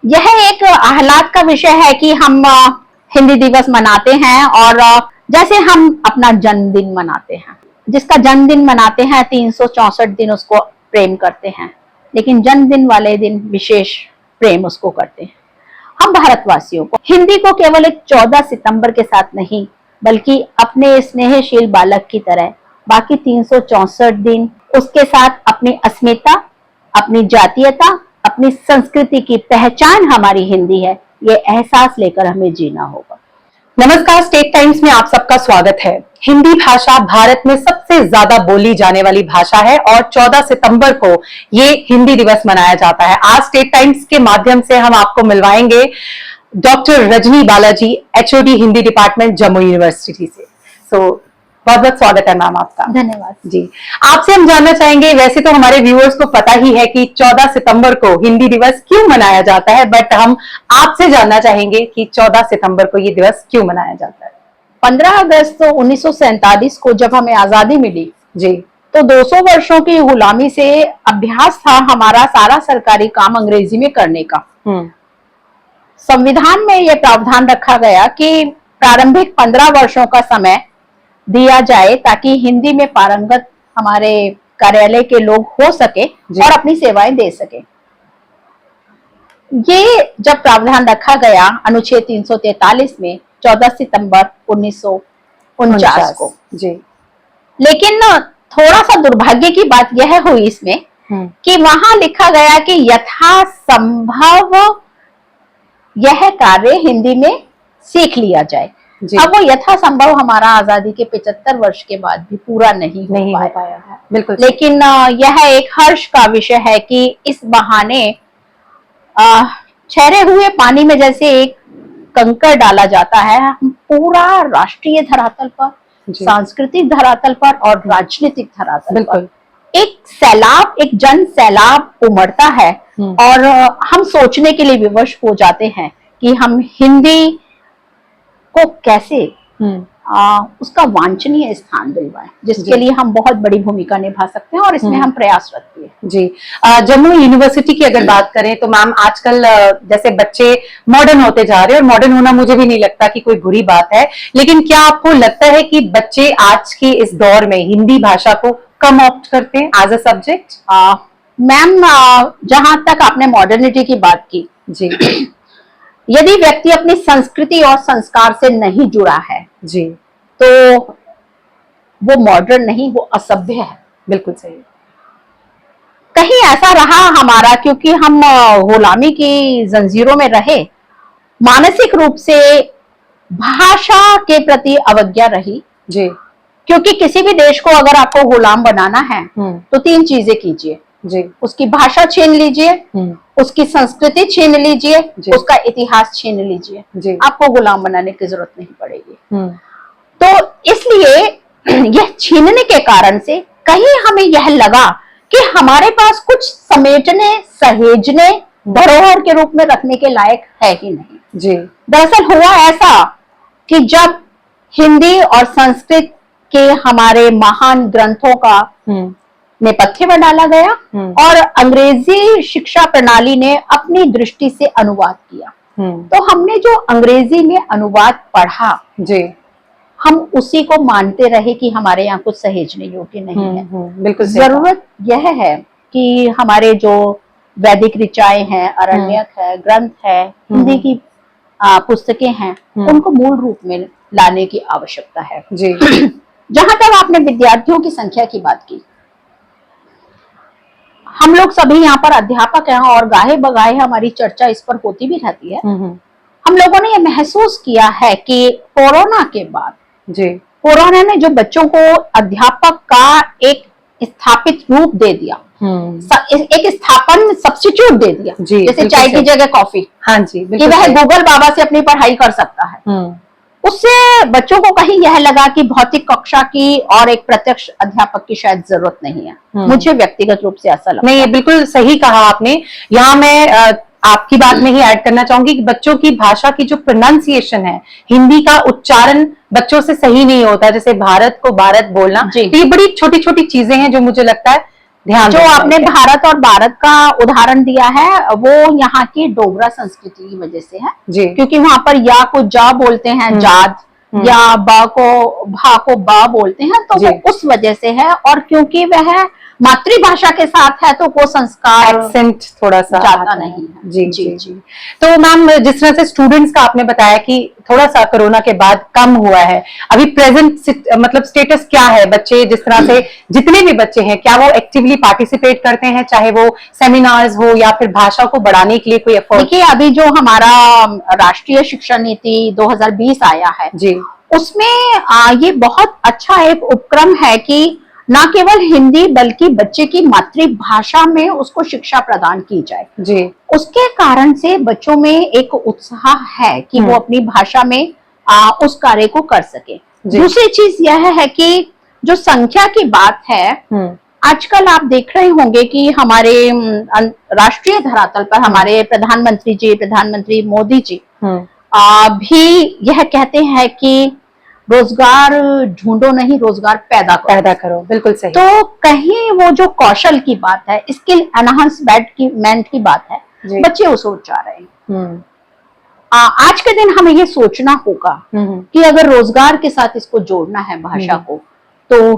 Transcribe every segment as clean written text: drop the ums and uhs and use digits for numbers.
यह एक आह्लाद का विषय है कि हम हिंदी दिवस मनाते हैं और जैसे हम अपना जन्मदिन मनाते हैं, जिसका जन्मदिन मनाते हैं 364 दिन उसको प्रेम करते हैं, लेकिन जन्मदिन वाले दिन विशेष प्रेम उसको करते हैं। हम भारतवासियों को हिंदी को केवल एक 14 सितंबर के साथ नहीं, बल्कि अपने स्नेहशील बालक की तरह बाकी 364 दिन उसके साथ अपनी अस्मिता, अपनी जातीयता, अपनी संस्कृति की पहचान हमारी हिंदी है, ये एहसास लेकर हमें जीना होगा। नमस्कार, स्टेट टाइम्स में आप सबका स्वागत है। हिंदी भाषा भारत में सबसे ज्यादा बोली जाने वाली भाषा है और 14 सितंबर को ये हिंदी दिवस मनाया जाता है। आज स्टेट टाइम्स के माध्यम से हम आपको मिलवाएंगे doctor Rajni Balaji, HOD Hindi department Jammu University से। बहुत बहुत स्वागत है मैम आपका। धन्यवाद जी। आपसे हम जानना चाहेंगे, वैसे तो हमारे व्यूअर्स को पता ही है कि 14 सितंबर को हिंदी दिवस क्यों मनाया जाता है, बट हम आपसे जानना चाहेंगे कि 14 सितंबर को ये दिवस क्यों मनाया जाता है। 15 अगस्त 1947 को जब हमें आजादी मिली जी, तो 200 वर्षों की गुलामी से अभ्यास था हमारा सारा सरकारी काम अंग्रेजी में करने का। संविधान में यह प्रावधान रखा गया कि प्रारंभिक 15 वर्षों का समय दिया जाए ताकि हिंदी में पारंगत हमारे कार्यालय के लोग हो सके और अपनी सेवाएं दे सके। ये जब प्रावधान रखा गया अनुच्छेद 343 में 14 सितंबर 1949 को जी, लेकिन थोड़ा सा दुर्भाग्य की बात यह हुई इसमें कि वहां लिखा गया कि यथासंभव यह कार्य हिंदी में सीख लिया जाए। अब वो यथासंभव हमारा आजादी के 75 वर्ष के बाद भी पूरा नहीं हो पाया है। बिल्कुल। लेकिन यह एक हर्ष का विषय है कि इस बहाने ठहरे हुए पानी में जैसे एक कंकड़ डाला जाता है, हम पूरा राष्ट्रीय धरातल पर, सांस्कृतिक धरातल पर और राजनीतिक धरातल पर एक सैलाब, एक जन सैलाब उमड़ता है और हम सोचने के लिए विवश हो जाते हैं कि हम हिंदी को कैसे उसका वांछनीय स्थान दिलवाएं, जिसके लिए हम बहुत बड़ी भूमिका निभा सकते हैं और इसमें हम प्रयासरत हैं। जी, जम्मू यूनिवर्सिटी की अगर बात करें तो मैम आजकल जैसे बच्चे मॉडर्न होते जा रहे हैं, और मॉडर्न होना मुझे भी नहीं लगता कि कोई बुरी बात है, लेकिन क्या आपको लगता है कि बच्चे आज के इस दौर में हिंदी भाषा को कम ऑप्ट करते हैं एज अ सब्जेक्ट? मैम, जहां तक आपने मॉडर्निटी की बात की, जी, यदि व्यक्ति अपनी संस्कृति और संस्कार से नहीं जुड़ा है जी, तो वो मॉडर्न नहीं, वो असभ्य है। बिल्कुल सही। कहीं ऐसा रहा हमारा, क्योंकि हम गुलामी की जंजीरों में रहे, मानसिक रूप से भाषा के प्रति अवज्ञा रही जी, क्योंकि किसी भी देश को अगर आपको गुलाम बनाना है तो 3 चीजें कीजिए जी, उसकी भाषा छीन लीजिए, उसकी संस्कृति छीन लीजिए, उसका इतिहास छीन लीजिए, आपको गुलाम बनाने की जरूरत नहीं पड़ेगी। तो इसलिए यह छीनने के कारण से कहीं हमें यह लगा कि हमारे पास कुछ समेटने, सहेजने, धरोहर के रूप में रखने के लायक है ही नहीं। जी, दरअसल हुआ ऐसा कि जब हिंदी और संस्कृत के हमारे महान ग्रंथों का नेपथ्य में डाला गया और अंग्रेजी शिक्षा प्रणाली ने अपनी दृष्टि से अनुवाद किया, तो हमने जो अंग्रेजी में अनुवाद पढ़ा जी, हम उसी को मानते रहे कि हमारे यहाँ कुछ सहेजने योग्य नहीं है। बिल्कुल। जरूरत यह है कि हमारे जो वैदिक ऋचाएं हैं, अरण्यक है, ग्रंथ है, हिंदी की पुस्तकें हैं, उनको मूल रूप में लाने की आवश्यकता है। जी। जहां तक आपने विद्यार्थियों की संख्या की बात की, हम लोग सभी यहाँ पर अध्यापक हैं और गाहे बगाहे हमारी चर्चा इस पर होती भी रहती है। हम लोगों ने ये महसूस किया है कि कोरोना के बाद जी, कोरोना ने जो बच्चों को अध्यापक का एक स्थापित रूप दे दिया, एक स्थापन सब्स्टिट्यूट दे दिया, जैसे चाय की जगह कॉफी, हाँ जी, कि वह गूगल बाबा से अपनी पढ़ाई कर सकता है, उससे बच्चों को कहीं यह लगा कि भौतिक कक्षा की और एक प्रत्यक्ष अध्यापक की शायद जरूरत नहीं है। मुझे व्यक्तिगत रूप से ऐसा लगता है। नहीं, ये बिल्कुल सही कहा आपने। यहाँ मैं आपकी बात में ही ऐड करना चाहूंगी कि बच्चों की भाषा की जो प्रोनाउंसिएशन है, हिंदी का उच्चारण बच्चों से सही नहीं होता, जैसे भारत को भारत बोलना, तो ये बड़ी छोटी छोटी चीजें हैं जो मुझे लगता है ध्यान जो देना आपने चाहिए। भारत और भारत का उदाहरण दिया है वो यहाँ की डोगरा संस्कृति की वजह से है, जी। क्योंकि वहां पर या को जा बोलते हैं जाद, या बा को भा को बा बोलते हैं, तो जी। वो उस वजह से है। और क्योंकि वह मातृभाषा के साथ है तो वो संस्कार एक्सेंट थोड़ा सा जाता आता नहीं है। है। जी जी, जी जी। तो मैम, जिस तरह से स्टूडेंट्स का आपने बताया कि थोड़ा सा कोरोना के बाद कम हुआ है, अभी प्रेजेंट मतलब स्टेटस क्या है? बच्चे जिस तरह से जितने भी बच्चे हैं, क्या वो एक्टिवली पार्टिसिपेट करते हैं, चाहे वो सेमिनार्स हो या फिर भाषा को बढ़ाने के लिए कोई एफर्ट? देखिए, अभी जो हमारा राष्ट्रीय शिक्षा नीति 2020 आया है जी। उसमें ये बहुत अच्छा एक उपक्रम है कि न केवल हिंदी बल्कि बच्चे की मातृभाषा में उसको शिक्षा प्रदान की जाए। जी। उसके कारण से बच्चों में एक उत्साह है कि वो अपनी भाषा में उस कार्य को कर सके। दूसरी चीज यह है कि जो संख्या की बात है, आजकल आप देख रहे होंगे कि हमारे राष्ट्रीय धरातल पर हमारे प्रधानमंत्री मोदी जी भी यह कहते हैं कि रोजगार ढूंढो नहीं, रोजगार पैदा करो। बिल्कुल सही। तो कहीं वो जो कौशल की बात है, स्किल एनहांसमेंट की बात है, बच्चे उस ओर जा रहे हैं। आज के दिन हमें ये सोचना होगा कि अगर रोजगार के साथ इसको जोड़ना है भाषा को, तो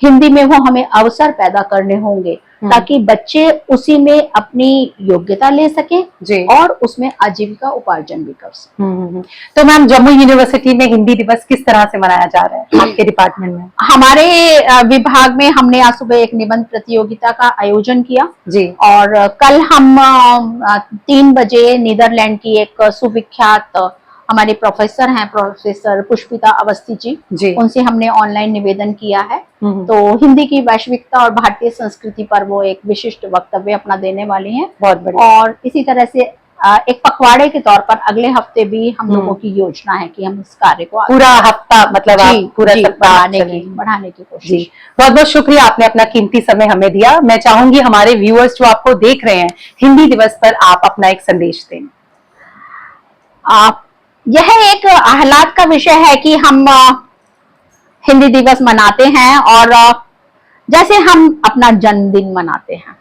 हिंदी में वो हमें अवसर पैदा करने होंगे ताकि बच्चे उसी में अपनी योग्यता ले सकें और उसमें आजीविका उपार्जन भी कर सकें। तो मैम, जम्मू यूनिवर्सिटी में हिंदी दिवस किस तरह से मनाया जा रहा है आपके डिपार्टमेंट में? हमारे विभाग में हमने आज सुबह एक निबंध प्रतियोगिता का आयोजन किया जी। और कल हम 3 बजे नीदरलैंड की एक सुविख्यात हमारे प्रोफेसर हैं, प्रोफेसर पुष्पिता अवस्थी जी, उनसे हमने ऑनलाइन निवेदन किया है। तो हिंदी की वैश्विकता और भारतीय संस्कृति पर वो एक विशिष्ट वक्तव्य अपना देने वाली हैं। बहुत बढ़िया। और इसी तरह से एक पखवाड़े के तौर पर अगले हफ्ते भी हम लोगों की योजना है कि हम इस कार्य को पूरा हफ्ता मतलब आप पूरा बढ़ाने की कोशिश। बहुत बहुत शुक्रिया, आपने अपना कीमती समय हमें दिया। मैं चाहूंगी हमारे व्यूअर्स जो आपको देख रहे हैं, हिंदी दिवस पर आप अपना एक संदेश दें। यह एक आह्लाद का विषय है कि हम हिंदी दिवस मनाते हैं, और जैसे हम अपना जन्मदिन मनाते हैं,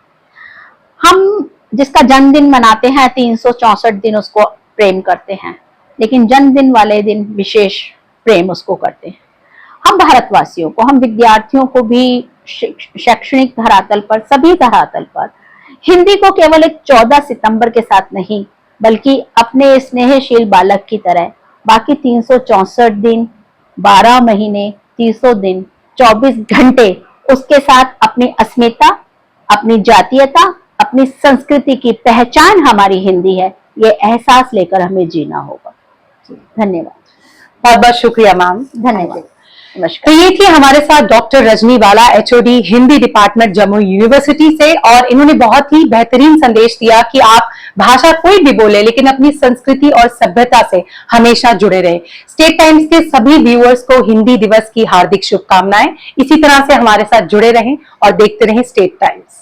हम जिसका जन्मदिन मनाते हैं 364 दिन उसको प्रेम करते हैं, लेकिन जन्मदिन वाले दिन विशेष प्रेम उसको करते हैं। हम भारतवासियों को, हम विद्यार्थियों को भी शैक्षणिक धरातल पर, सभी धरातल पर हिंदी को केवल एक 14 सितंबर के साथ नहीं, बल्कि अपने स्नेहशील बालक की तरह बाकी 364 दिन, 12 महीने, 300 दिन, 24 घंटे उसके साथ अपनी अस्मिता, अपनी जातीयता, अपनी संस्कृति की पहचान हमारी हिंदी है, ये एहसास लेकर हमें जीना होगा। धन्यवाद। बहुत बहुत शुक्रिया मैम। धन्यवाद। तो ये थी हमारे साथ doctor Rajni Bala, HOD Hindi department Jammu University से, और इन्होंने बहुत ही बेहतरीन संदेश दिया कि आप भाषा कोई भी बोले लेकिन अपनी संस्कृति और सभ्यता से हमेशा जुड़े रहे। स्टेट टाइम्स के सभी व्यूअर्स को हिंदी दिवस की हार्दिक शुभकामनाएं। इसी तरह से हमारे साथ जुड़े रहें और देखते रहें स्टेट टाइम्स।